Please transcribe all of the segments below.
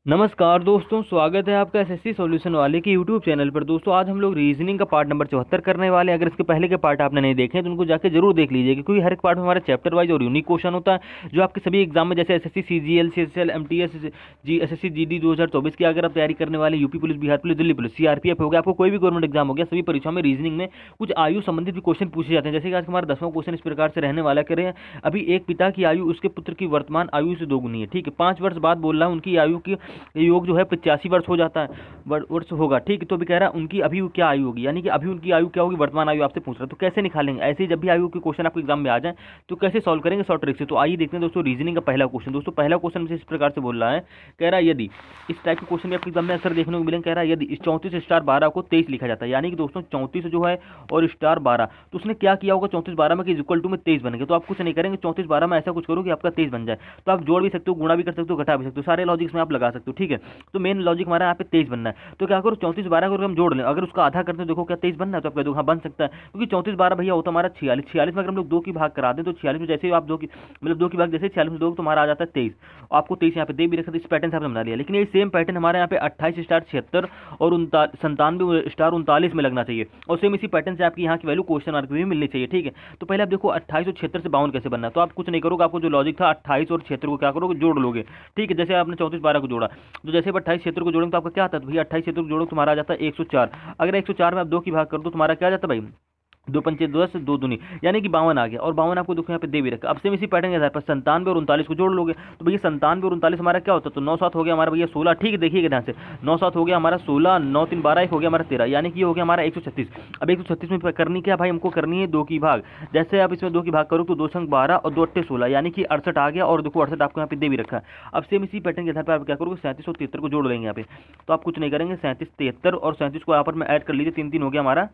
नमस्कार दोस्तों, स्वागत है आपका एसएससी सॉल्यूशन वाले के यूट्यूब चैनल पर। दोस्तों आज हम लोग रीजनिंग का पार्ट नंबर 74 करने वाले हैं। अगर इसके पहले के पार्ट आपने नहीं देखे हैं तो उनको जाके जरूर देख लीजिएगा, क्योंकि हर एक पार्ट में हमारा चैप्टर वाइज और यूनिक क्वेश्चन होता है जो आपके सभी एग्जाम में, जैसे एसएससी सीजीएल, सीएसएल, एमटीएस, जी एसएससी जीडी 2024 की अगर आप तैयारी करने वाले, UP police, Bihar police, Delhi police, CRPF हो गया, आपको कोई भी गवर्नमेंट एग्जाम हो गया, सभी परीक्षाओं में रीजनिंग में कुछ आयु संबंधित भी क्वेश्चन पूछे जाते हैं। जैसे कि आज हमारा 10वां क्वेश्चन इस प्रकार से रहने वाला करें, अभी एक पिता की आयु उसके पुत्र की वर्तमान आयु से दोगुनी है। ठीक है, 5 वर्ष बाद बोल रहा है उनकी आयु की योग जो है 85 वर्ष हो जाता है, वर्ष होगा। ठीक है, तो अभी कह रहा है उनकी अभी क्या आयु होगी, यानी कि अभी उनकी आयु क्या होगी, वर्तमान आयु आपसे पूछ रहा है। तो कैसे निकालेंगे, ऐसे ही जब भी आयु के क्वेश्चन आपके एग्जाम में आ जाए तो कैसे सॉल्व करेंगे शॉर्ट ट्रिक से। तो आइए देखते हैं दोस्तों रीजनिंग का पहला क्वेश्चन। दोस्तों पहला क्वेश्चन इस प्रकार से बोल रहा है, कह रहा है यदि इस टाइप के क्वेश्चन में आपके एग्जाम में आंसर देखने को मिलेंगे। कह रहा है यदि 34 स्टार 12 को 23 लिखा जाता है, यानी कि दोस्तों 34 जो है और स्टार 12, तो उसने क्या किया होगा 34 12 में कि इक्वल टू में 23 बनेगा। तो आप कुछ नहीं करेंगे, 34 12 में ऐसा कुछ करो कि आपका 23 बन जाए। तो आप जोड़ भी सकते हो, गुणा भी कर सकते हो, घटा भी सकते हो, सारे लॉजिक्स में आप लगा सकते हो। ठीक है, तो मेन लॉजिक हमारा यहाँ पे 23 बनना है। तो क्या करो 34 12 को हम जोड़ लें, अगर उसका आधा करते हैं देखो क्या 23 बनना है, तो आप कह दो हाँ बन सकता है, क्योंकि 34 12 भैया होता हमारा 46, 46 में अगर हम लोग 2 की भाग करा दें तो 46 में जैसे ही आप 2 की मतलब 2 की भाग जैसे 46 में 2 तो हमारा आ जाता है 23। आपको 23 यहाँ पे दे भी रखा था, इस पैटर्न से आपने बना लिया। लेकिन ये सेम पैटर्न हमारे यहाँ पे 28 स्टार 76 और 97 स्टार 39 में लगना चाहिए, और सेम इसी पैटर्न से आपकी यहाँ की वैल्यू क्वेश्चन मार्क में भी मिलनी चाहिए। ठीक है, तो पहले आप देखो 28 और 76 से 52 कैसे बनना है। तो आप कुछ नहीं करोगे, आपको जो लॉजिक था 28 और 76 को क्या करोगे, जोड़ लोगे। ठीक है, जैसे आपने 34 12 को जोड़ा, तो जैसे 28 76 को जोड़ेंगे तो आपका क्या आता है, तो भैया 28 76 को जोड़ो तुम्हारा आ जाता है 104। अगर 104 में आप 2 की भाग कर दो तुम्हारा क्या आ जाता है भाई, 2 पंचे 10, 2 दूनी यानी कि 52 आ गया। और 52 आपको देखो यहाँ पे दे भी रखा। अब से इसी पैटर्न के आधार पर 97 और 39 को जोड़ लोगे, तो भैया 97 और 39 हमारा क्या होता है, तो 9 7 हो गया हमारा भैया 16। ठीक है, देखिएगा ध्यान से, 9 7 हो गया हमारा 16, 9 3 12, 1 हो गया हमारा 13, यानी कि ये हो गया हमारा 136। अब 136 में करनी क्या भाई, हमको करनी है 2 की भाग। जैसे आप इसमें 2 की भाग करो तो 2 संग 12 और 2 अट्ठे 16, यानी कि 68 आ गया। और देखो 68 आपको यहाँ पे दे भी रखा है। अब सेम इसी पैटर्न के आधार पर आप क्या करोगे, 37 और 73 को जोड़ लेंगे यहाँ पे। तो आप कुछ नहीं करेंगे, 37 73 और 37 को यहाँ पर में ऐड कर लीजिए, 3 3 हो गया हमारा,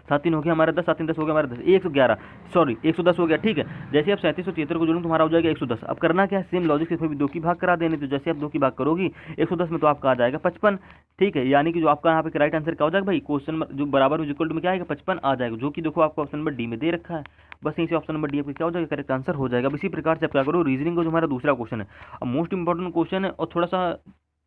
7 3 हो गया हमारा 10, 7 3 10 हो गया हमारा 10, 111 सॉरी 110 हो गया। ठीक है, जैसे आप 37 और 73 को जोड़ेंगे तुम्हारा हो जाएगा 110। अब करना क्या है, सेम लॉजिक से कोई भी 2 की भाग करा देने, तो जैसे आप 2 की भाग करोगी 110 में तो आपका आ जाएगा 55। ठीक है, यानी कि जो आपका यहाँ पे राइट आंसर क्या हो जाएगा भाई, क्वेश्चन जो बराबर में इक्वल टू में क्या आएगा 55 आ जाएगा, जो कि देखो आपको ऑप्शन नंबर डी में दे रखा है। बस यहीं से ऑप्शन नंबर डी आपका क्या हो जाएगा, करेक्ट आंसर हो जाएगा। अब इसी प्रकार से आप क्या करो, रीजनिंग का जो हमारा दूसरा क्वेश्चन है, अब मोस्ट इंपॉर्टेंट क्वेश्चन है और थोड़ा सा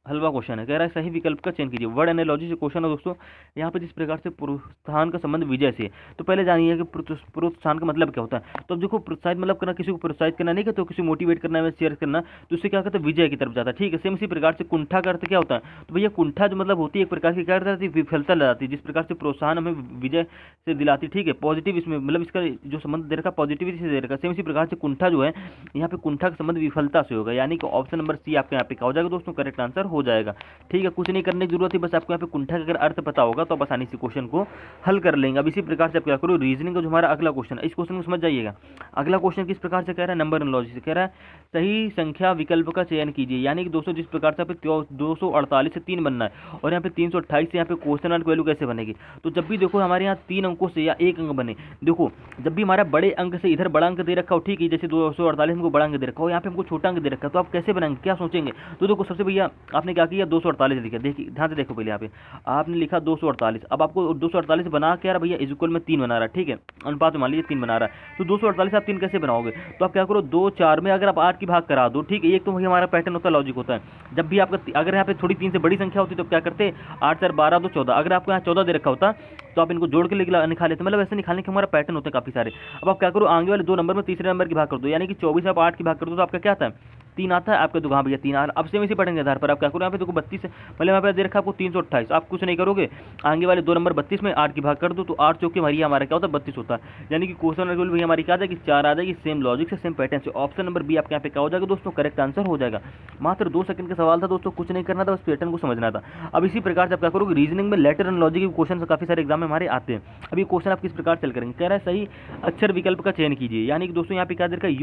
हलवा क्वेश्चन है। कह रहा है सही विकल्प का चयन कीजिए। वर्ड एनालॉजी से क्वेश्चन है दोस्तों। यहाँ पे जिस प्रकार से प्रोत्साहन का संबंध विजय से है, तो पहले जानिए कि प्रोत्साहन का मतलब क्या होता है। तो अब देखो प्रोत्साहित मतलब करना, किसी को प्रोत्साहित करना नहीं, तो किसी मोटिवेट करना है, शेयर करना, तो उससे क्या कहता है, विजय की तरफ जाता है। ठीक है, सेम इसी प्रकार से कुंठा का अर्थ क्या होता है, तो भैया कुंठा जो मतलब होती है एक प्रकार की क्या करती है, विफलता लगाती है। जिस प्रकार से प्रोत्साहन हमें विजय से दिलाती, ठीक है, पॉजिटिव इसमें मतलब इसका जो संबंध दे रखा पॉजिटिविटी से दे रखा। सेम इसी प्रकार से कुंठा जो है, यहाँ पे कुंठा का संबंध विफलता से होगा, यानी कि ऑप्शन नंबर सी आपके यहाँ पे क्या हो जाएगा दोस्तों, करेक्ट आंसर हो जाएगा। ठीक है, कुछ नहीं करने की जरूरत है, बस आपको यहाँ पे कुंठा का अगर अर्थ पता होगा तो आप आसानी से क्वेश्चन को हल कर लेंगे। अब इसी प्रकार से आप क्या करो, रीजनिंग का जो हमारा अगला क्वेश्चन है, इस क्वेश्चन को समझ जाइएगा। अगला क्वेश्चन किस प्रकार से कह रहा है, नंबर एनालॉजी से कह रहा है सही संख्या विकल्प का चयन कीजिए। यानी कि दोस्तों जिस प्रकार से यहाँ पे 248 से 3 बनना है और यहाँ पे 328 से यहाँ पे क्वेश्चन मार्क वैल्यू कैसे बनेगी। तो जब भी देखो हमारे यहाँ 3 अंकों से या 1 अंक बने, देखो जब भी हमारा बड़े अंक से इधर बड़ा अंक दे रखा हो, ठीक है, जैसे 248 हमको बड़ा अंक दे रखा हो, यहाँ पे हमको छोटा अंक दे रखा है, तो आप कैसे बनाएंगे, क्या सोचेंगे। तो देखो सबसे भैया आपने क्या किया, 248 लिखा। देखिए ध्यान से देखो, पहले यहाँ पे आपने लिखा 248। अब आपको 248 बना क्या रहा भैया, इक्वल में 3 बना रहा है। ठीक है, अनुपात में मान लीजिए 3 बना रहा है, तो 248 आप 3 कैसे बनाओगे। तो आप क्या करो, 2 4 में अगर आप 8 की भाग करा दो। ठीक है, एक तो भैया हमारा पैटर्न होता है, लॉजिक होता है, जब भी आपका अगर यहाँ पे थोड़ी 3 से बड़ी संख्या होती तो क्या करते, 8 4 12 2 14। अगर आपको यहाँ 14 दे रखा होता तो आप इनको जोड़ के निकाल लेते, मतलब ऐसे निकालने के हमारा पैटर्न होते हैं काफी सारे। अब आप क्या करो, आगे वाले 2 नंबर में तीसरे नंबर की भाग कर दो, यानी कि 24 आप 8 की भाग कर दो तो आपका क्या आता है, 3 आता है आपका। दुकान भैया 3 आ रहा। अब से इसी पैटर्न के आधार पर आप क्या करो, यहाँ पे देखो 32 मतलब यहाँ पे दे रखा आपको 328। आप कुछ नहीं करोगे, आगे वाले 2 नंबर 32 में 8 की भाग कर दो तो 8 चौके भैया हमारा क्या होता है 32 होता है, यानी कि क्वेश्चन नंबर भैया हमारी क्या आ जाएगी 4 आ जाएगी। सेम लॉजिक से सेम पैटर्न से ऑप्शन नंबर बी आपके यहाँ पे क्या हो जाएगा दोस्तों, करेक्ट आंसर हो जाएगा। मात्र 2 सेकंड का सवाल था दोस्तों, कुछ नहीं करना था, बस पैटर्न को समझना था। अब इसी प्रकार से आप क्या करोगे, रीजनिंग में लेटर एनालॉजी के क्वेश्चन काफी सारे एग्जाम में हमारे आते हैं। अभी क्वेश्चन आप किस प्रकार चल करेंगे, कह रहा है सही अक्षर विकल्प का चयन कीजिए। यानी कि दोस्तों यहाँ पे क्या दे रखा है,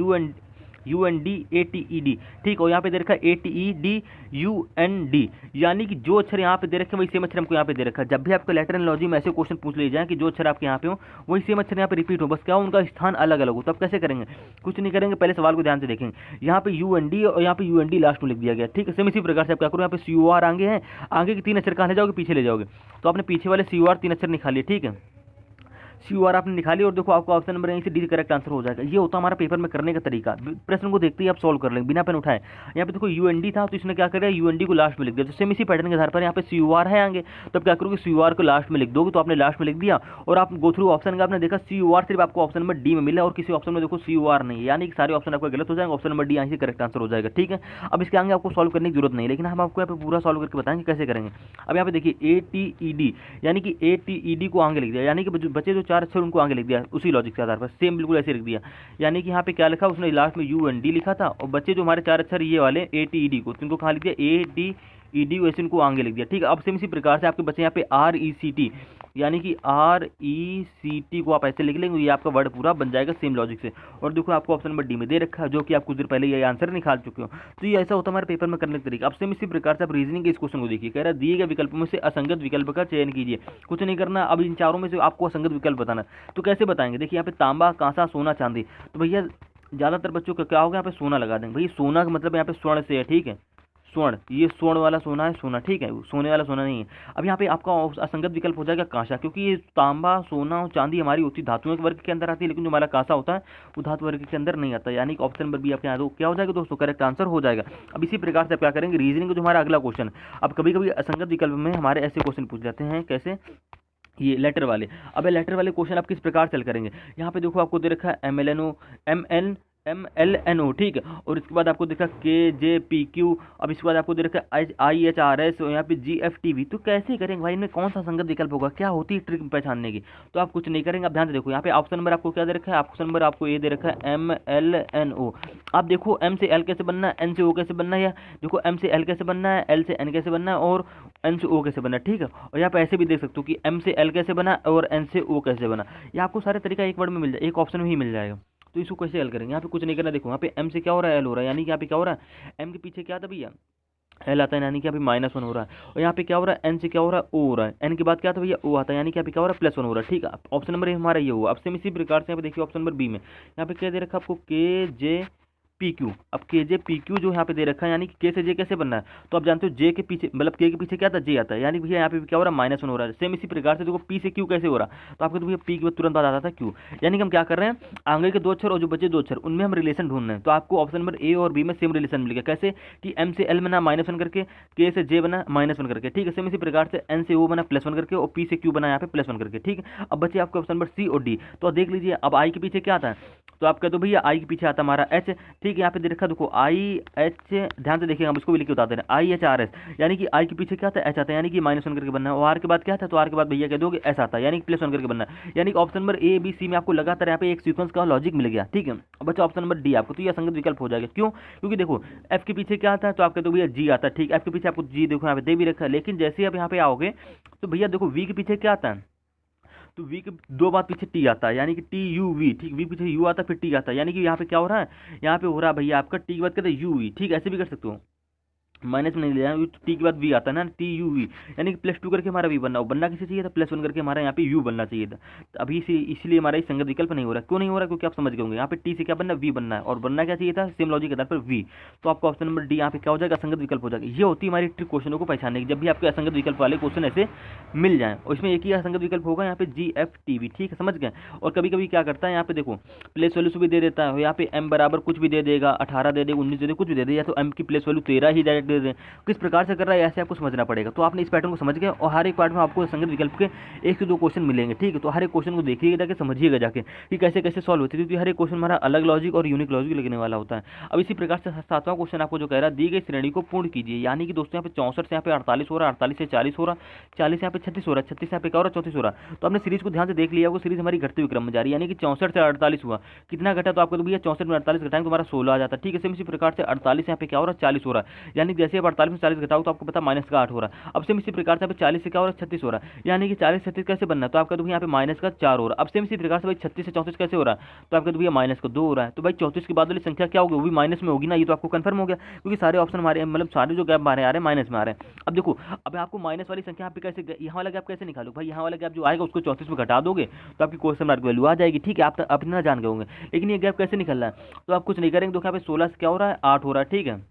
UND ATED। ठीक, और यहाँ पे दे रखा है ATEDUND, यानी कि जो अक्षर यहाँ पे दे रखे हैं वही सेम अक्षर हमको यहाँ पे दे रखा है। जब भी आपको लेटर एनालॉजी में ऐसे क्वेश्चन पूछ लिए जाए कि जो अक्षर आपके यहाँ पे हो वही सेम अक्षर यहाँ पे रिपीट हो, बस क्या हो उनका स्थान अलग अलग हो, तो आप कैसे करेंगे, कुछ नहीं करेंगे, पहले सवाल को ध्यान से देखेंगे। यहाँ पे UND और यहाँ पे UND लास्ट में लिख दिया गया। ठीक है, सेम इसी प्रकार से आप क्या करो, यहाँ पे COR आगे हैं, आगे के 3 अक्षर कहाँ ले जाओगे, पीछे ले जाओगे, तो आपने पीछे वाले COR 3 अक्षर निकालिए। ठीक है, COR आपने निकाली और देखो आपका ऑप्शन नंबर यहीं से डी करेक्ट आंसर हो जाएगा। ये होता है हमारा पेपर में करने का तरीका। प्रश्न को देखते ही आप सॉल्व कर लेंगे बिना पेन उठाए। यहाँ पे देखो UND था तो इसने क्या करा, UND को लास्ट में लिख दिया। तो सेम इसी पैटर्न के आधार पर यहाँ पे COR है आगे, तब क्या करोगे COR को लास्ट में लिख दोगे। तो आपने लास्ट में लिख दिया और आप गो थ्रू ऑप्शन का आपने देखा COR सिर्फ आपको ऑप्शन नंबर डी में मिला और किसी ऑप्शन में देखो COR नहीं है, यानी कि सारे ऑप्शन आपका गलत हो जाएंगे। ऑप्शन नंबर डी यहाँ से करेक्ट आंसर हो जाएगा। ठीक है, अब इसके आगे आपको सॉल्व करने की जरूरत नहीं, लेकिन हम आपको यहाँ पे पूरा सॉल्व करके बताएंगे कैसे करेंगे। अब यहाँ पे देखिए ATED, यानी कि ATED को आगे लिख दिया, यानी कि बचे जो 4 अक्षर उनको आगे लिख दिया उसी लॉजिक के आधार पर, सेम बिल्कुल ऐसे लिख दिया। यानी कि यहाँ पे क्या लिखा, उसने लास्ट में UND लिखा था और बच्चे जो हमारे 4 अक्षर ये वाले ATED को, इनको कहाँ लिख दिया, ATED वैसे इनको आगे लिख दिया। ठीक है, अब सेम इसी प्रकार से आपके बच्चे यहाँ पे RECT, यानी कि RECT को आप ऐसे लिख लेंगे, ये आपका वर्ड पूरा बन जाएगा सेम लॉजिक से। और देखो आपको ऑप्शन नंबर डी में दे रखा है, जो कि आप कुछ देर पहले ये आंसर निकाल चुके हो। तो ये ऐसा होता है हमारे पेपर में करने का तरीका। अब सेम इसी प्रकार से आप रीजनिंग के इस क्वेश्चन को देखिए, कह रहा है दिए गए विकल्पों में से असंगत विकल्प का चयन कीजिए। कुछ नहीं करना, अब इन चारों में से आपको असंगत विकल्प बताना। तो कैसे बताएंगे, देखिए यहाँ पे तांबा, कांसा, सोना, चांदी। तो भैया ज़्यादातर बच्चों का क्या होगा, यहाँ पे सोना लगा देंगे। भैया सोना का मतलब यहाँ पे स्वर्ण से है, ठीक है, स्वर्ण, ये स्वर्ण वाला सोना है, सोना, ठीक है, सोने वाला सोना नहीं है। अब यहाँ पे आपका असंगत विकल्प हो जाएगा कांसा, क्योंकि ये तांबा, सोना और चांदी हमारी होती धातुओं के वर्ग के अंदर आती है, लेकिन जो हमारा कांसा होता है वो धातु वर्ग के अंदर नहीं आता, यानी कि ऑप्शन नंबर बी आपके यहाँ क्या हो जाएगा दोस्तों, करेक्ट आंसर हो जाएगा। अब इसी प्रकार से आप क्या करेंगे, रीजनिंग का जो हमारा अगला क्वेश्चन। अब कभी कभी असंगत विकल्प में हमारे ऐसे क्वेश्चन पूछ जाते हैं, कैसे, ये लेटर वाले। अब लेटर वाले क्वेश्चन आप किस प्रकार से हल करेंगे, यहाँ पे देखो आपको दे रखा है MLNO, ठीक है, और इसके बाद आपको देखा KJPQ, अब इसके बाद आपको दे रखा है IHRS और यहाँ पे GFTV। तो कैसे करेंगे भाई, इनमें कौन सा संगत विकल्प होगा, क्या होती है ट्रिक पहचानने की। तो आप कुछ नहीं करेंगे, आप ध्यान से देखो, यहाँ पे ऑप्शन नंबर आपको क्या दे रखा है, ऑप्शन नंबर आपको ये दे रखा है MLNO। आप देखो M से L कैसे बनना है, N से O कैसे बनना है, या देखो M से L कैसे बनना है, L से N कैसे बनना है और N से O कैसे बनना है, ठीक है। और यहाँ पे ऐसे भी देख सकते हो कि M से L कैसे बना और N से O कैसे बना, ये आपको सारे तरीका एक वर्ड में मिल जाए, एक ऑप्शन में ही मिल जाएगा। तो इसको कैसे हल करेंगे, यहाँ पे कुछ नहीं करना, देखो यहाँ पे M से क्या हो रहा है, L हो रहा है, यानी कि यहाँ पे क्या हो रहा है, M के पीछे क्या था भैया, L आता है, यानी कि यहाँ पे -1 हो रहा है। और यहाँ पे क्या हो रहा है, N से क्या हो रहा है, O हो रहा है, N के बाद क्या था भैया, O आता है, यानी कि यहाँ पे क्या हो रहा है, +1 हो रहा है। ठीक है, ऑप्शन नंबर हमारा ये हुआ। अब सेम इसी प्रकार से यहाँ पे देखिए ऑप्शन नंबर बी में, यहाँ पे क्या दे रखा है आपको, KJPQ। अब KJPQ जो यहाँ पे दे रखा है, यानी कि K से J कैसे बनना है, तो आप जानते हो J के पीछे मतलब K के पीछे क्या था, J आता है, यानी भैया यहाँ पे क्या हो रहा है, -1 हो रहा है। सेम इसी प्रकार से देखो P से Q कैसे हो रहा है, तो आपको तो भैया P के बाद तुरंत बाद आता था Q, यानी कि हम क्या कर रहे हैं, आगे के 2 अक्षर और जो बचे 2 अक्षर उनमें हम रिलेशन ढूंढ रहे हैं। तो आपको ऑप्शन नंबर ए और बी में सेम रिलेशन मिलेगा, कैसे कि M से L बना -1 करके, K से J बना -1 करके, ठीक है। सेम इसी प्रकार से N से O बना +1 करके और P से Q बना यहाँ पे +1 करके, ठीक है। अब बचे आपके ऑप्शन नंबर C और D। तो देख लीजिए, अब I के पीछे क्या आता है, तो आप कह दो भैया I के पीछे आता हमारा H, ठीक है। यहाँ पे दे रखा देखो IH, ध्यान से देखिएगा, हम इसको भी लिख के बताते हैं, IHRS, यानी कि I के पीछे क्या आता है, H आता है, यानी कि -1 करके बनना है। और R के बाद क्या था, तो R के बाद भैया कह दोगे S आता है, यानी कि +1 करके बनना है। यानी कि option number A B C में आपको लगातार यहाँ पे एक सीक्वेंस का लॉजिक मिल गया, ठीक है। अब बच्चा ऑप्शन नंबर D आपको, तो यह संगत विकल्प हो जाएगा। क्यों, क्योंकि देखो F के पीछे क्या आता है, तो आप कहते हो भैया G आता है, ठीक। F के पीछे आपको G देखो यहाँ पे दे भी रखा है, लेकिन जैसे ही आप यहाँ पे आओगे तो भैया देखो V के पीछे क्या आता है, तो V के 2 बार पीछे T आता है, यानी कि TUV, ठीक। V पीछे U आता है फिर T आता है, यानी कि यहाँ पे क्या हो रहा है, यहाँ पे हो रहा है भैया आपका T के बाद कहते हैं UV, ठीक। ऐसे भी कर सकते हो, माइनस में नहीं लिया, T के बाद V आता है ना, TUV, यानी कि +2 करके हमारा V बनना, और बनना किसे चाहिए था, +1 करके हमारा यहाँ पे U बनना चाहिए था। तो अभी इसलिए हमारा संगत विकल्प नहीं हो रहा। क्यों नहीं हो रहा, क्योंकि आप समझ गए होंगे, यहाँ पे T से क्या बनना, V बनना है, और बनना क्या चाहिए था, सेम लॉजिक के आधार पर V। तो आपका ऑप्शन नंबर डी यहाँ पे क्या हो जाएगा, असंगत विकल्प हो जाएगा। ये होती है हमारी ट्रिक क्वेश्चनों को पहचानने की, जब भी आपके असंगत विकल्प वाले क्वेश्चन ऐसे मिल जाए, और इसमें एक ही असंगत विकल्प होगा, यहाँ पे GFTV, ठीक है, समझ गए। और कभी कभी क्या करता है, यहाँ पे देखो प्लेस वैल्यू भी दे देता है, यहाँ पे M बराबर कुछ भी दे देगा, 18 दे देगा, 19 दे देगा, कुछ भी दे देगा, या तो M की प्लेस वैल्यू 13 ही डायरेक्ट दे दे, किस प्रकार से कर रहा है ऐसे आपको समझना पड़ेगा। तो आपने इस पैटर्न को समझ गए, और हर एक पार्ट में आपको संगत विकल्प के 1 से 2 क्वेश्चन मिलेंगे, ठीक है। तो हर एक क्वेश्चन को देखिएगा जाके, समझिएगा जाके कि कैसे कैसे सॉल्व होती है, क्योंकि हर एक क्वेश्चन हमारा अलग लॉजिक और यूनिक लॉजिक लगने वाला होता है। अब इसी प्रकार से 7वां क्वेश्चन आपको जो कह रहा है, दी गई श्रेणी को पूर्ण कीजिए, यानी कि दोस्तों यहाँ पे 64 से यहाँ पे 48 हो रहा है, 48 से 40 हो रहा है, 40 यहाँ पे 36 हो रहा है, 36 यहाँ पे क्या हो रहा है, 34 हो रहा है। तो आपने सीरीज को ध्यान से देख लिया, वो सीरीज हमारी घटते हुए क्रम में जा रही है, यानी कि 64 से 48 हुआ, कितना घटा, तो आपको तो भैया 64 में 48 घटाएंगे तो हमारा 16 आ जाता है, ठीक है। सेम इसी प्रकार से 48 यहाँ पे क्या हो रहा है, 40 हो रहा है, यानी कि जैसे आप 48 में 40 घटाओ तो आपको पता -8 हो रहा है। अब सेम इसी प्रकार से 40 से क्या हो रहा है, 36 हो रहा है, यानी कि 40 36 कैसे बनना है, तो आपका तो यहाँ पे -4 हो रहा है। अब सेम इसी प्रकार से भाई 36 से 34 कैसे हो रहा है, तो आपका तो भैया -2 हो रहा है। तो भाई 34 के बाद वाली संख्या क्या होगी, वो भी माइनस में होगी ना, ये तो आपको कंफर्म हो गया, क्योंकि सारे ऑप्शन हमारे मतलब सारे जो गैप हमारे आ रहे हैं माइनस में आ रहे हैं। अब देखो, अब आपको माइनस वाली संख्या यहाँ पे कैसे, यहाँ वाला गैप कैसे निकालो भाई, यहाँ वाला गैप जो आएगा उसको 34 में घटा दोगे तो आपकी क्वेश्चन मार्क वैल्यू आ जाएगी, ठीक है। आप इतना जान गए होंगे, लेकिन ये गैप कैसे निकल रहा है, तो आप कुछ नहीं करेंगे। देखो यहाँ पे 16 से क्या हो रहा है, 8 हो रहा है, ठीक है।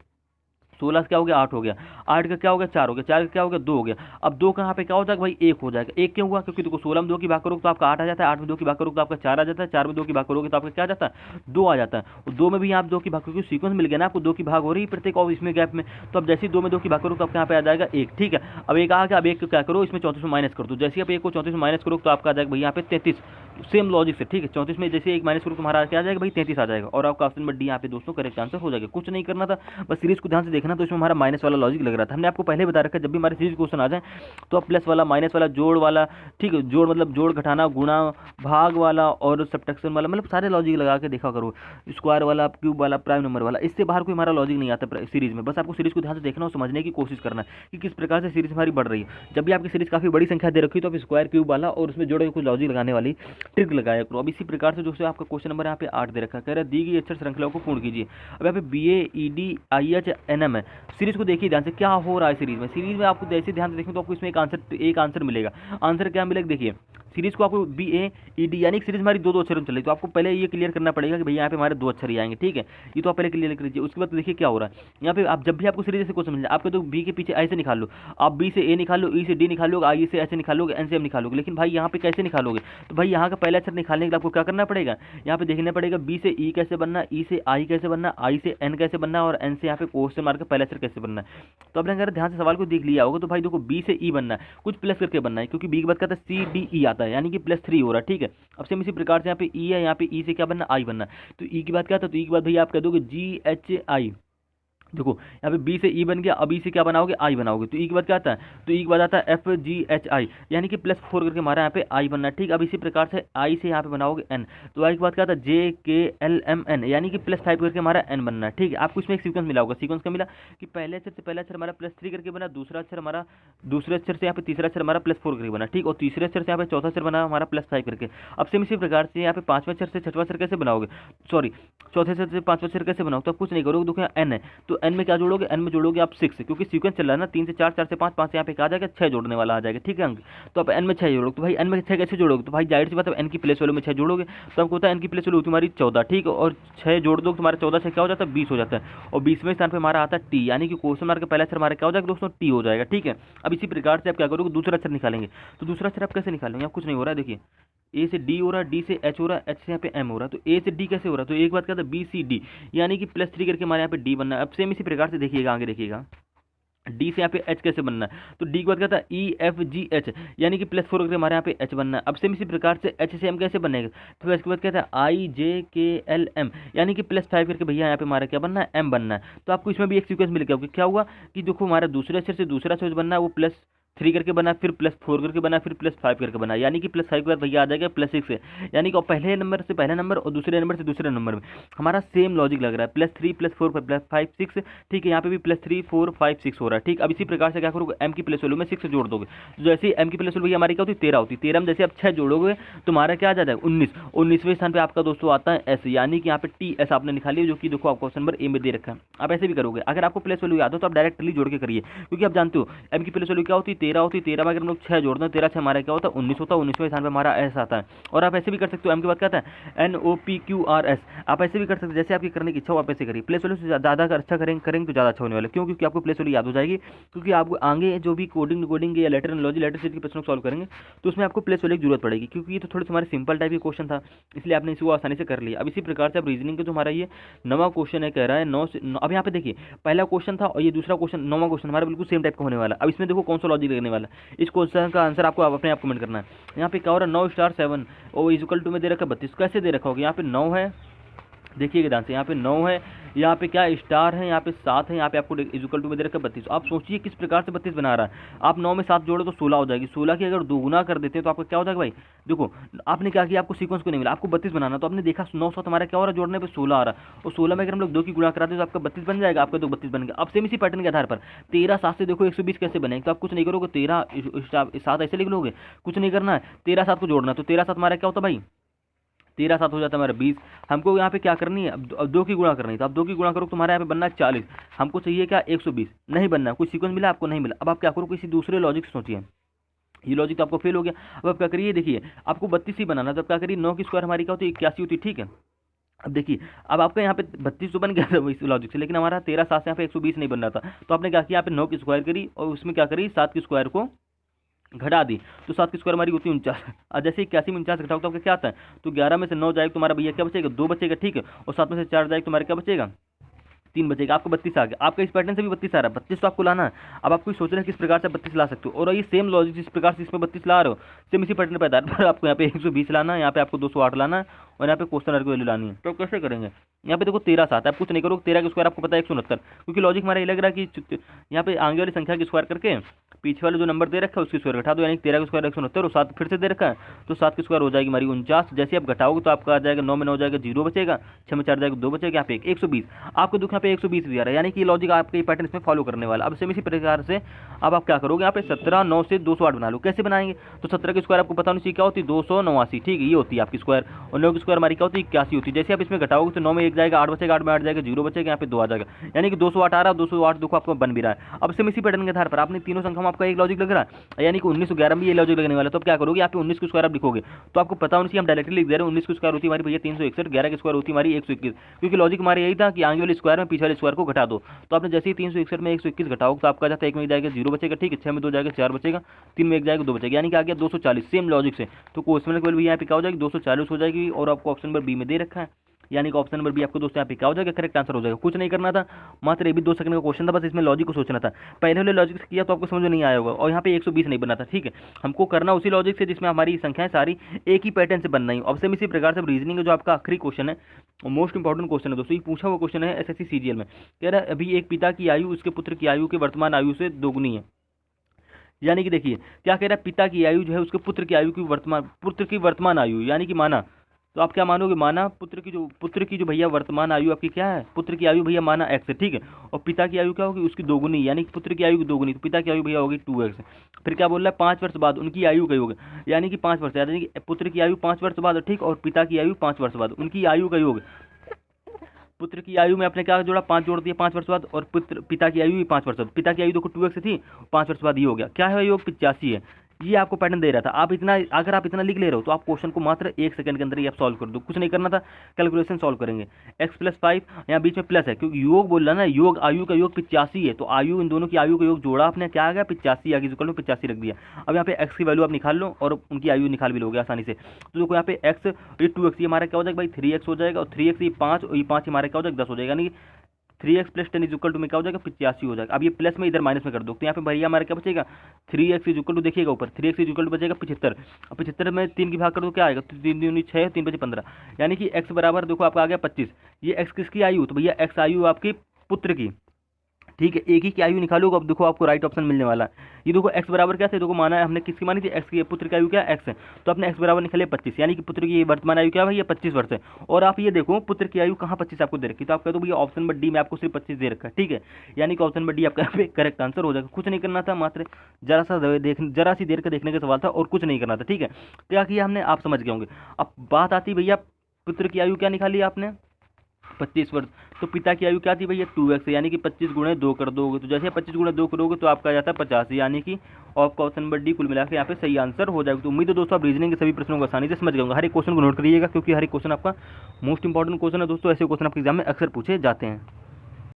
16 का क्या हो गया 8 हो गया, 8 का क्या हो गया 4 हो गया, 4 का क्या हो गया 2 हो गया। अब 2 का यहाँ पे क्या हो जाएगा भाई 1 हो जाएगा। 1 क्यों हुआ, क्योंकि देखो 16 में 2 की भाग करोगे तो आपका 8 आ जाता है, 8 में 2 की भाग करोगे तो आपका 4 आ जाता है, 4 में 2 की भाग करोगे तो आपका क्या आ जाता है 2 आ जाता है। और 2 में भी आप 2 की भाग, क्योंकि सीक्वेंस मिल गया ना आपको, 2 की भाग हो रही है प्रत्येक और इसमें गैप में, तो अब जैसे ही 2 में 2 की भाग करोगे तो आपका यहाँ पे आ जाएगा 1। ठीक है, अब 1 आ गया, अब 1 को क्या करो इसमें 34 में माइनस कर दो, जैसे आप 1 को 34 में माइनस करोगे तो आपका आ जाएगा भाई यहाँ पे 33। सेम लॉजिक से, ठीक है, 34 में जैसे 1 माइनस करो तुम्हारा क्या आ जाएगा भाई 33 आ जाएगा, और आपका ऑप्शन नंबर डी यहाँ पे दोस्तों करेक्ट आंसर हो जाएगा। कुछ नहीं करना था, बस सीरीज को ध्यान से देखना, तो इसमें हमारा माइनस वाला लॉजिक लग रहा था। हमने आपको पहले बता रखा है जब भी हमारे सीरीज क्वेश्चन आ जाए तो आप प्लस वाला, माइनस वाला, जोड़ वाला, ठीक है, जोड़ मतलब जोड़ घटाना, गुणा, भाग वाला और सब्ट्रैक्शन वाला, मतलब सारे लॉजिक लगा के देखा करो, स्क्वायर वाला, क्यूब वाला, प्राइम नंबर वाला, इससे बाहर कोई हमारा लॉजिक नहीं आता सीरीज में। बस आपको सीरीज को ध्यान से देखना और समझने की कोशिश करना है कि किस प्रकार से सीरीज हमारी बढ़ रही है। जब भी आपकी सीरीज काफी बड़ी संख्या दे रखी है तो आप स्क्वायर, क्यूब वाला और उसमें जोड़े कुछ लॉजिक लगाने वाली ट्रिक लगाया करो। अब इसी प्रकार से दोस्तों आपका क्वेश्चन नंबर यहाँ पे 8 दे रखा है, कह रहा है दी गई अक्षर श्रृंखला को पूर्ण कीजिए। अब यहाँ पे BAEDIHNM है। सीरीज को देखिए ध्यान से क्या हो रहा है सीरीज में। सीरीज में आपको जैसे ध्यान से देखें तो आपको इसमें एक आंसर मिलेगा। आंसर क्या मिलेगा देखिए, सीरीज को आपको BAED यानी कि सीरीज हमारी दो अक्षरों में चल रही है, तो आपको पहले ये क्लियर करना पड़ेगा कि भैया यहाँ पे हमारे 2 अक्षर ही आएंगे। ठीक है, ये तो आप पहले क्लियर कर लीजिए। उसके बाद देखिए क्या हो रहा है यहाँ पे, आप जब भी आपको सीरीज से क्वेश्चन मिल जाए आपको तो बी के पीछे आई से निकाल लो, आप बी से ए निकाल लो, ई से डी निकाल लो, आई से ऐसे निकालोगे, एन से एम निकालोगे, लेकिन भाई यहाँ पे कैसे निकालोगे, तो भाई यहाँ का पहला अक्षर निकालने के लिए आपको क्या करना पड़ेगा, यहाँ पे देखना पड़ेगा बी से ई कैसे बनना, ई से आई कैसे बनना, आई से एन कैसे बनना, और एन से यहाँ पे क्वेश्चन मार्क का पहला अक्षर कैसे बनना है। तो आपने अगर ध्यान से सवाल को देख लिया होगा तो भाई देखो बी से ई बनना है, कुछ प्लस करके बनना है, क्योंकि बी के बाद कहता है CDE आता है यानी कि +3 हो रहा है। ठीक है, अब सेम इसी प्रकार से यहाँ पे ई है, यहाँ पे ई से क्या बनना, आई बनना, तो ई की बात क्या था, तो ई की बात भैया आप कह दोगे GHI। देखो यहाँ पे बी से ई बन गया, अब ई से क्या बनाओगे आई बनाओगे, तो ई के बाद क्या आता है, तो ई के बाद आता है FGHI यानी कि +4 करके हमारा यहाँ पे आई बनना है। ठीक, अब इसी प्रकार से आई से यहाँ पे बनाओगे एन, तो आई के बाद क्या आता है JKLMN यानी कि +5 करके हमारा एन बनना है। ठीक है, आपको इसमें एक सीक्वेंस मिला होगा, सीक्वेंस क्या मिला कि पहले अक्षर से पहला अक्षर हमारा +3 करके बना, दूसरा अक्षर हमारा दूसरे अक्षर से यहाँ पे तीसरा अक्षर हमारा +4 करके बना। ठीक, और तीसरे अक्षर से यहाँ पे चौथा अक्षर बना हमारा +5 करके। अब सेम इसी प्रकार से यहाँ पे पांचवें अक्षर से छठवां अक्षर कैसे बनाओगे, सॉरी चौथे अक्षर से पांचवें अक्षर कैसे बनाओगे, तो आप कुछ नहीं करोगे, देखो एन है तो एन में क्या जोड़ोगे, एन में जोड़ोगे आप 6, क्योंकि सीक्वेंस चल रहा है ना 3 से 4, 4 से 5, 5 से यहाँ पे क्या आ जाएगा 6 जोड़ने वाला आ जाएगा। ठीक है अंक, तो आप एन में 6 जोड़ोगे, तो भाई एन में 6 कैसे जोड़ोगे, तो भाई जाहिर सी बात है एन की प्लेस वैल्यू में 6 जोड़ोगे, तो आपको होता है एन की प्लेस वैल्यू तुम्हारी 14। ठीक, और 6 जोड़ दो तुम्हारा 14 से क्या हो जाता है 20 हो जाता है, और 20वें स्थान पर हमारा आता है टी, यानी कि क्वेश्चन मार्क का पहला अक्षर हमारा क्या हो जाएगा दोस्तों टी हो जाएगा। ठीक है, अब इसी प्रकार से आप क्या करोगे दूसरा अक्षर निकालेंगे, तो दूसरा अक्षर आप कैसे निकालेंगे, आप कुछ नहीं हो रहा है, देखिए ए से डी हो रहा है, डी से एच हो रहा है, एच से यहाँ पे एम हो रहा है, तो ए से डी कैसे हो रहा है, तो एक बात क्या था BCD यानी कि +3 करके हमारे यहाँ पे डी बनना है। अब सेम इसी प्रकार से देखिएगा आगे देखिएगा डी से यहाँ पे एच कैसे बनना है, तो डी के बाद क्या था EFGH यानी कि +4 करके हमारे यहाँ पे एच बनना है। अब सेम इसी प्रकार से एच से एम कैसे बनेगा, तो इसके बाद क्या था IJKLM यानी कि +5 करके भैया यहाँ पे हमारा क्या बनना है एम बनना है। तो आपको इसमें भी एक सीक्वेंस मिल गया, क्या हुआ कि देखो हमारा दूसरे अक्षर से दूसरा अक्षर बनना है वो +3 करके बना, फिर +4 करके बना, फिर +5 करके बना, यानी कि +5 के बाद भैया आ जाएगा +6 है, यानी कि पहले नंबर से पहला नंबर और दूसरे नंबर से दूसरे नंबर में हमारा सेम लॉजिक लग रहा है, +3 +4 +5 6। ठीक है, यहाँ पे भी +3 4 5 6 हो रहा है। ठीक, अब इसी प्रकार से क्या करोगे एम की प्लेस वैल्यू में 6 जोड़ दोगे, तो जैसे एम की प्लेस वैल्यू हमारी क्या होती है 13 होती है, 13 में जैसे आप 6 जोड़ोगे तो हमारा क्या आ जाता है 19, 19वें स्थान पे आपका दोस्तों आता है एस, यानी कि यहाँ पे TS आपने निकाल लिया, जो कि देखो आपको क्वेश्चन नंबर ए में दे रखा है। आप ऐसे भी करोगे, अगर आपको प्लेस वैल्यू याद हो तो आप डायरेक्टली जोड़ के करिए, क्योंकि आप जानते हो एम की प्लेस वैल्यू क्या होती है 13 होती है, 13 में अगर हम लोग 6 जोड़ते हैं 13 से हमारा क्या होता है 19 होता है, 19वें स्थान पे हमारा एस आता है। और आप ऐसे भी कर सकते हो, एम के बाद क्या आता है NOPQRS, आप ऐसे भी कर सकते हो, जैसे आपकी करने की इच्छा हो आप ऐसे करिए। प्लेस वैल्यू से ज़्यादा अच्छा करेंगे तो ज़्यादा अच्छा होने वाला है, क्यों, क्योंकि आपको प्लेस वैल्यू याद हो जाएगी, क्योंकि आप आगे जो भी कोडिंग या लेटर एनालॉजी लेटर सेट के प्रश्नों को सॉल्व करेंगे तो उसमें आपको प्लेस वैल्यू की जरूरत पड़ेगी, क्योंकि ये तो थोड़े हमारे सिंपल टाइप के क्वेश्चन था, इसलिए आपने इसको आसानी से कर लिया। अब इसी प्रकार से अब रीजनिंग का जो हमारा ये 9वां क्वेश्चन है, कह रहा है 9 से अब यहाँ पे देखिए पहला क्वेश्चन था और ये दूसरा क्वेश्चन 9वां क्वेश्चन हमारा बिल्कुल सेम टाइप का होने वाला है। अब इसमें देखो कौन सा लॉजिक लगने वाला है, इस क्वेश्चन का आंसर आपको अपने आप कमेंट करना है। यहाँ पे क्या हो रहा है 9 * 7 और इक्वल टू में दे रखा है 32, कैसे दे रखा होगा, यहाँ पे 9 है, देखिएगा ध्यान से, यहाँ पे 9 है, यहाँ पे क्या स्टार है, यहाँ पे 7 है, यहाँ पे आपको इक्वल टू में दे रखा है 32। आप सोचिए किस प्रकार से 32 बना रहा है, आप 9 में 7 जोड़ो तो 16 हो जाएगी, 16 की अगर दोगुना कर देते हैं तो आपका क्या हो जाएगा भाई, देखो आपने क्या किया, आपको सीक्वेंस को नहीं मिला, आपको 32 बनाना, तो आपने देखा 9 7 हमारा क्या हो रहा है जोड़ने पर 16 आ रहा है, और 16 में अगर हम लोग 2 की गुणा कराते हैं तो आपका 32 बन जाएगा, आपका तो 32 बन गया। अब सेम इसी पैटर्न के आधार पर 13 7 से देखो 120 कैसे बनेगा, तो आप कुछ नहीं करोगे 13 7 ऐसे लिख लोगे, कुछ नहीं करना है, 13 7 को जोड़ना, तो 13 7 हमारा क्या होता है भाई 13 7 हो जाता है हमारा 20। हमको यहाँ पे क्या करनी है, अब 2 की गुणा करनी है, तो अब 2 की गुणा करो तो तुम्हारे यहाँ पे बनना है 40, हमको चाहिए क्या 120, नहीं बनना, कोई सीक्वेंस मिला आपको नहीं मिला। अब आप क्या करो किसी दूसरे लॉजिक से सोचिए, ये लॉजिक तो आपको फेल हो गया। अब आप क्या करिए, देखिए आपको 32 ही बनाना, तो आप क्या करिए 9 की स्क्वायर हमारी क्या होती है 81 होती है, ठीक है, अब देखिए, अब आपका यहाँ पे 32 तो बन गया था इस लॉजिक से, लेकिन हमारा 13 7 से यहाँ पे 120 नहीं बन रहा था। तो आपने क्या किया, यहाँ पे 9 की स्क्वायर करी और उसमें क्या करी, 7 की स्क्वायर को घटा दी। तो 7 की स्क्वायर हमारी होती है 49। और जैसे 81 में 49 घटाओ तो आपका क्या आता है, तो 11 में से 9 जाएगा तुम्हारा भैया क्या बचेगा, 2 बचेगा, ठीक है। और 7 में से 4 जाएगा तुम्हारा क्या बचेगा, 3 बचेगा। आपको 32 आ गया, आपका इस पैटर्न से भी 32 आ रहा है, 32 तो आपको लाना है। अब आपको सोच रहे हैं किस प्रकार से 32 ला सकते हो, और ये सेम लॉजिक जिस प्रकार से इसमें 32 ला रहे हो, सेम इसी पैटर्न पे आधार पर आपको यहाँ पे 120 लाना है, यहाँ पे आपको 208 लाना है, और यहाँ पे क्वेश्चन की वैल्यू लानी है। तो कैसे करेंगे, यहाँ पे देखो 13 7 है, आप कुछ नहीं करो, 13 का स्क्वायर आपको पता है 169, क्योंकि लॉजिक हमारा ये लग रहा है कि यहाँ पे आगे वाली संख्या की स्क्वायर करके पीछे वाले जो नंबर दे रखा है उसकी स्क्वायर घटा दो, यानी 13 का स्क्वायर 169 और 7 फिर से दे रखा है, तो 7 की स्क्वायर हो जाएगी हमारी 49। जैसे आप घटाओगे तो आपका आ जाएगा 9 में 9 जाएगा 0 बचेगा, 6 में 4 जाएगा 2 बचेगा, यहाँ पे 120। आपको दुख यहाँ पे 120 भी आ रहा है, यानी कि लॉजिक आपके पैटर्न इसमें फॉलो करने वाला। अब सेम इसी प्रकार से अब आप क्या करोगे, यहाँ पे 17 9 से 208 बना लो। कैसे बनाएंगे, तो 17 की स्क्वायर आपको पता नहीं चाहिए क्या होती है, 289, ठीक है, ये होती है आपकी स्क्वायर। और 9 की स्क्वायर हमारी क्या होती है, 81 होती है। जैसे आप इसमें घटाओगे तो 9 में 1 जाएगा 8 बचेगा, 8 में 8 जाएगा 0 बचेगा, यहाँ पे 2 आ जाएगा, यानी कि 208 आ रहा है। 208 देखो आपको बन भी रहा है। अब सेम इसी पैटर्न के आधार पर आपने तीनों संख्या में आपका एक लॉजिक लग रहा है, यानी कि 1911 में ये लॉजिक लगने वाला है। तो आप क्या करोगे, यहाँ पे 19 की स्क्वायर आप लिखोगे, तो आपको पता होना चाहिए, हम डायरेक्टली लिख दे रहे हैं। 19 की स्क्वायर होती है हमारी भैया 361, 11 की स्क्वायर होती है हमारी 121, क्योंकि लॉजिक हमारा यही था कि आगे वाली स्क्वायर में पीछे वाली स्क्वायर को घटा दो। तो आपने जैसे ही 361 में 121 घटाओगे तो आपका जाता है 1 में जाएगा 0 बचेगा, ठीक है, 6 में 2 जाएगा 4 बचेगा, 3 में 1 जाएगा 2 बचेगा, यानी कि आ गया 240। सेम लॉजिक से तो क्वेश्चन केवल भी यहाँ पे क्या हो जाएगी, 240 हो जाएगी। और आपको ऑप्शन नंबर बी में दे रखा है, यानी कि ऑप्शन नंबर बी आपको दोस्तों यहाँ पे क्या हो जाएगा, करेक्ट आंसर हो जाएगा। कुछ नहीं करना था, मात्र ये भी 2 सेकंड का क्वेश्चन था, बस इसमें लॉजिक को सोचना था। पहले वाले लॉजिक से किया तो आपको समझ में नहीं आया होगा, और यहाँ पे 120 नहीं बना था, ठीक है। हमको करना उसी लॉजिक से जिसमें हमारी संख्याएं सारी एक ही पैटर्न से बनना ही। अब सेम इसी प्रकार से रीजनिंग जो आपका आखिरी क्वेश्चन है, मोस्ट इंपॉर्टेंट क्वेश्चन है दोस्तों, ये पूछा हुआ क्वेश्चन है एसएससी सीजीएल में। कह रहा है अभी एक पिता की आयु उसके पुत्र की आयु के वर्तमान आयु से दोगुनी है। यानी कि देखिए क्या कह रहा है, पिता की आयु जो है उसके पुत्र की वर्तमान आयु, यानी कि माना, तो आप क्या मानोगे, माना पुत्र की जो भैया वर्तमान आयु आपकी क्या है, पुत्र की आयु भैया माना x है, ठीक है। और पिता की आयु क्या होगी, उसकी दोगुनी, यानी कि पुत्र की आयु की दोगुनी, तो पिता की आयु भैया होगी 2x। फिर क्या बोल रहा है, 5 वर्ष बाद उनकी आयु का योग, यानी कि 5 वर्ष, यानी कि पुत्र की आयु 5 वर्ष बाद, ठीक, और पिता की आयु 5 वर्ष बाद उनकी आयु का योग। पुत्र की आयु में आपने क्या जोड़ा, 5 जोड़ दिया 5 वर्ष बाद, और पिता की आयु भी 5 वर्ष बाद। पिता की आयु देखो 2x थी, 5 वर्ष बाद ये हो गया, क्या है योग, 85 है। ये आपको पैटर्न दे रहा था। आप इतना, अगर आप इतना लिख ले रहे हो तो आप क्वेश्चन को मात्र 1 सेकंड के अंदर ही आप सॉल्व कर दो, कुछ नहीं करना था, कैलकुलेशन सॉल्व करेंगे। x + 5 यहाँ बीच में प्लस है, क्योंकि योग बोल रहा ना, योग आयु का योग 85 है, तो आयु इन दोनों की आयु का योग जोड़ा आपने, क्या आ गया 85, आगे इक्वल में 85 रख दिया। अब यहाँ पे x की वैल्यू आप निकाल लो और उनकी आयु निकाल भी लोगे आसानी से। तो देखो यहाँ पे x, ये 2x, ये हमारा क्या हो जाएगा भाई 3x हो जाएगा, और 3x ये 5, और ये 5 हमारा क्या हो जाएगा 10 हो जाएगा, यानी 3x + 10 = में क्या हो जाएगा 85 हो जाएगा। अब ये प्लस में इधर माइनस में कर दो, तो यहाँ पे भैया हमारा क्या बचेगा, 3x = देखिएगा ऊपर, 3x = बचेगा 75। अब 75 में 3 की भाग कर दो, क्या आएगा, 3 दूनी 6, 3 बचे 15, यानी कि x बराबर देखो आपका आ गया 25। ये x किसकी आयु, तो भैया x आयु आपकी पुत्र की, ठीक है। एक ही की आयु निकालोगे, अब देखो आपको राइट ऑप्शन मिलने वाला है। ये देखो x बराबर क्या थे, देखो माना है हमने किसकी मानी थी, x की, पुत्र की आयु क्या x है, तो अपने x बराबर निकले 25, यानी कि पुत्र की वर्तमान आयु क्या है, ये 25 वर्ष है। और आप ये देखो पुत्र की आयु कहाँ 25 आपको दे रखी, तो आप कह दो भैया ऑप्शन नंबर डी में आपको सिर्फ 25 दे रखा है, ठीक है, यानी कि ऑप्शन नंबर डी आपका यहाँ पे करेक्ट आंसर हो जाएगा। कुछ नहीं करना था, मात्र जरा सी देर का देखने का सवाल था, और कुछ नहीं करना था, ठीक है। क्या किया हमने, आप समझ गए होंगे। अब बात आती भैया, पुत्र की आयु क्या निकाली आपने, 25 वर्ष, तो पिता की आयु क्या थी भैया 2x, यानी कि 25 × 2 कर दोगे, तो जैसे 25 × 2 करोगे तो आपका आ जाता है 50, यानी कि आपका ऑप्शन नंबर डी कुल मिला के यहाँ पे सही आंसर हो जाएगा। तो उम्मीद है दोस्तों आप रीजनिंग के सभी प्रश्नों को आसानी से समझ गए होंगे। हर एक क्वेश्चन को नोट करिएगा, क्योंकि हर एक क्वेश्चन आपका मोस्ट इंपॉर्टेंट क्वेश्चन है दोस्तों, ऐसे क्वेश्चन आपके एग्जाम में अक्सर पूछे जाते हैं।